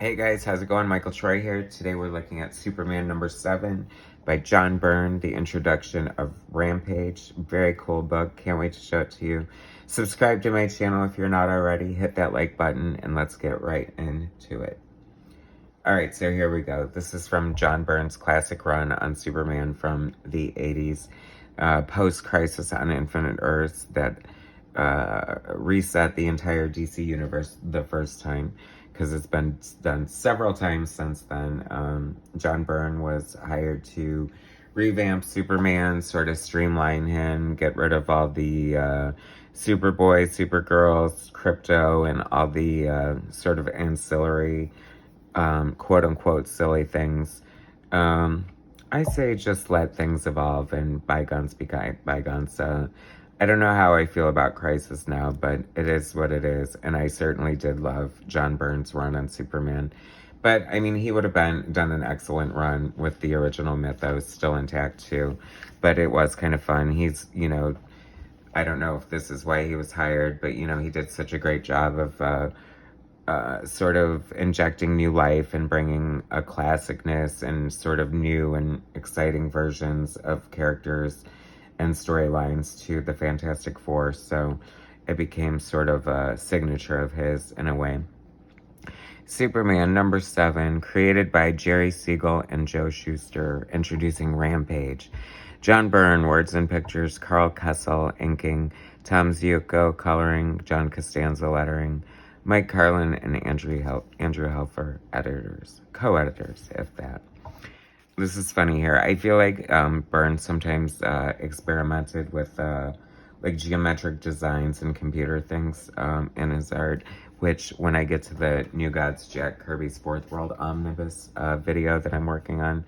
Hey guys, how's it going? Michael Troy here. Today we're looking at Superman number 7 by John Byrne, the introduction of Rampage. Very cool book. Can't wait to show it to you. Subscribe to my channel if you're not already. Hit that like button and let's get right into it. Alright, so here we go. This is from John Byrne's classic run on Superman from the 80s. Post-Crisis on Infinite Earths that reset the entire DC universe the first time, because it's been done several times since then. John Byrne was hired to revamp Superman, sort of streamline him, get rid of all the Superboy, Supergirls, Crypto, and all the sort of ancillary, quote-unquote, silly things. I say just let things evolve and bygones be bygones. I don't know how I feel about Crisis now, but it is what it is. And I certainly did love John Byrne's run on Superman. But, I mean, he would have done an excellent run with the original mythos still intact, too. But it was kind of fun. He's, I don't know if this is why he was hired, but, he did such a great job of sort of injecting new life and bringing a classicness and sort of new and exciting versions of characters and storylines to the Fantastic Four, so it became sort of a signature of his in a way. Superman number 7, created by Jerry Siegel and Joe Shuster, introducing Rampage. John Byrne, words and pictures, Karl Kesel, inking, Tom Ziuko, coloring, John Costanza, lettering, Mike Carlin and Andrew Helfer, editors, co-editors, if that. This is funny here. I feel like Byrne sometimes experimented with like geometric designs and computer things in his art, which when I get to the New Gods Jack Kirby's Fourth World Omnibus video that I'm working on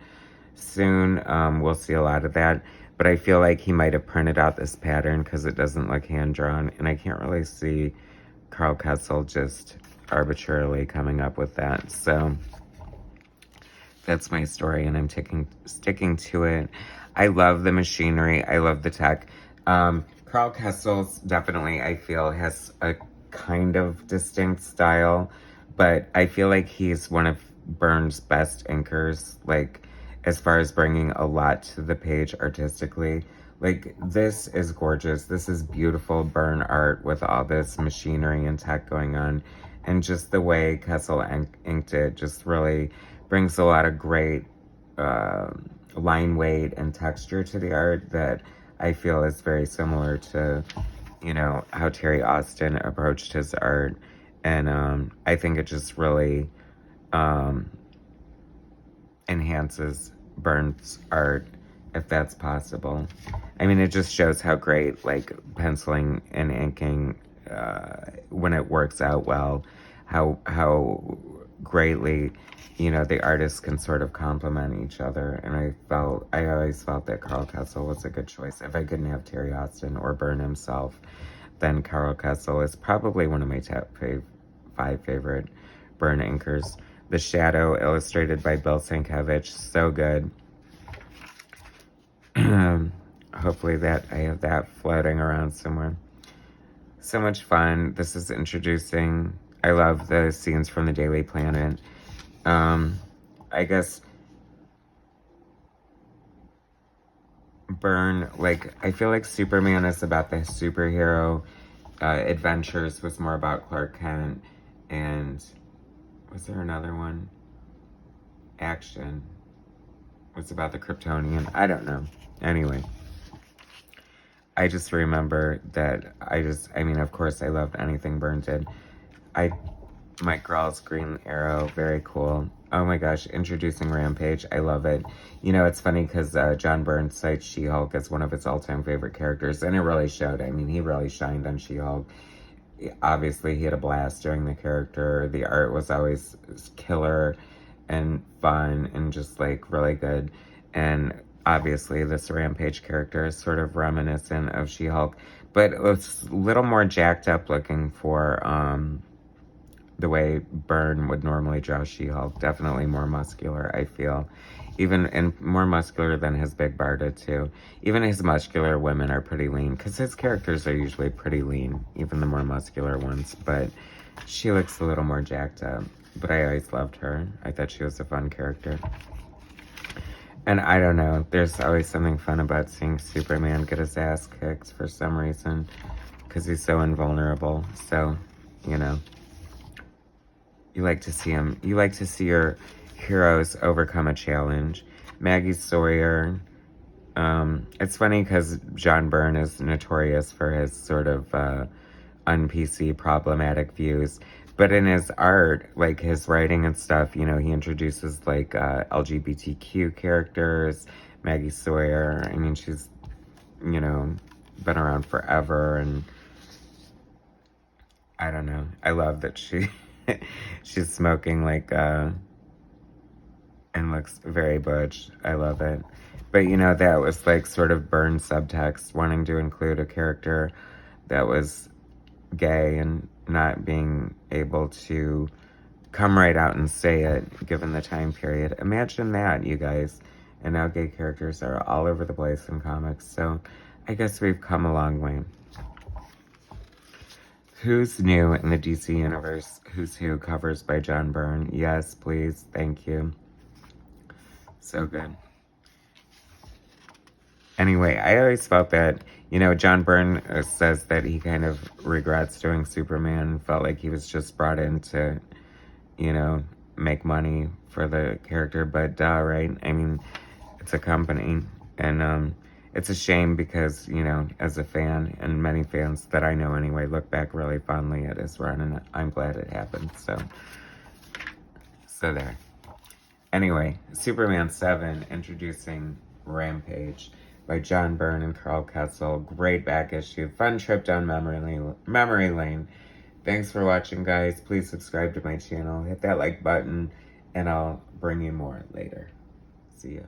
soon, we'll see a lot of that. But I feel like he might have printed out this pattern because it doesn't look hand-drawn, and I can't really see Karl Kesel just arbitrarily coming up with that. So that's my story, and I'm sticking to it. I love the machinery. I love the tech. Karl Kesel's definitely, I feel, has a kind of distinct style, but I feel like he's one of Byrne's best inkers, like, as far as bringing a lot to the page artistically. Like, this is gorgeous. This is beautiful Byrne art with all this machinery and tech going on, and just the way Kesel inked it just really brings a lot of great line weight and texture to the art that I feel is very similar to, how Terry Austin approached his art. And I think it just really enhances Byrne's art, if that's possible. I mean, it just shows how great, like, penciling and inking, when it works out well, how greatly, the artists can sort of complement each other. And I always felt that Karl Kesel was a good choice. If I couldn't have Terry Austin or Byrne himself, then Karl Kesel is probably one of my top 5 favorite Byrne inkers. The Shadow, illustrated by Bill Sienkiewicz, so good. Hopefully I have that floating around somewhere. So much fun. This is introducing, I love the scenes from the Daily Planet. I guess Byrne, like, I feel like Superman is about the superhero adventures, was more about Clark Kent, and was there another one? Action was about the Kryptonian. I don't know. Anyway, I just remember that I mean, of course, I loved anything Byrne did. Mike Grell's Green Arrow, very cool. Oh my gosh, introducing Rampage, I love it. It's funny because John Byrne cites She-Hulk as one of his all-time favorite characters, and it really showed. I mean, he really shined on She-Hulk. Obviously, he had a blast during the character. The art was always killer and fun and just, like, really good. And obviously, this Rampage character is sort of reminiscent of She-Hulk, but it's a little more jacked up looking for the way Byrne would normally draw She-Hulk. Definitely more muscular, I feel. And more muscular than his Big Barda, too. Even his muscular women are pretty lean, because his characters are usually pretty lean, even the more muscular ones. But she looks a little more jacked up. but I always loved her. I thought she was a fun character. And I don't know, there's always something fun about seeing Superman get his ass kicked for some reason, because he's so invulnerable. So, you know, you like to see him. You like to see your heroes overcome a challenge. Maggie Sawyer. It's funny because John Byrne is notorious for his sort of un-PC problematic views. But in his art, like his writing and stuff, you know, he introduces like LGBTQ characters. Maggie Sawyer, I mean, she's, you know, been around forever, and I don't know. I love that she's smoking like and looks very butch. I love it. But you know, that was like sort of Byrne subtext, wanting to include a character that was gay and not being able to come right out and say it, given the time period. Imagine that, you guys. And now gay characters are all over the place in comics, so I guess we've come a long way. Who's New in the DC Universe? Who's Who covers by John Byrne. Yes, please. Thank you. So good. Anyway, I always felt that, you know, John Byrne says that he kind of regrets doing Superman, felt like he was just brought in to, you know, make money for the character, but duh, right? I mean, it's a company, and it's a shame because, you know, as a fan, and many fans that I know anyway, look back really fondly at his run, and I'm glad it happened, so there. Anyway, Superman 7, introducing Rampage by John Byrne and Karl Kesel. Great back issue. Fun trip down memory lane. Thanks for watching, guys. Please subscribe to my channel. Hit that like button, and I'll bring you more later. See ya.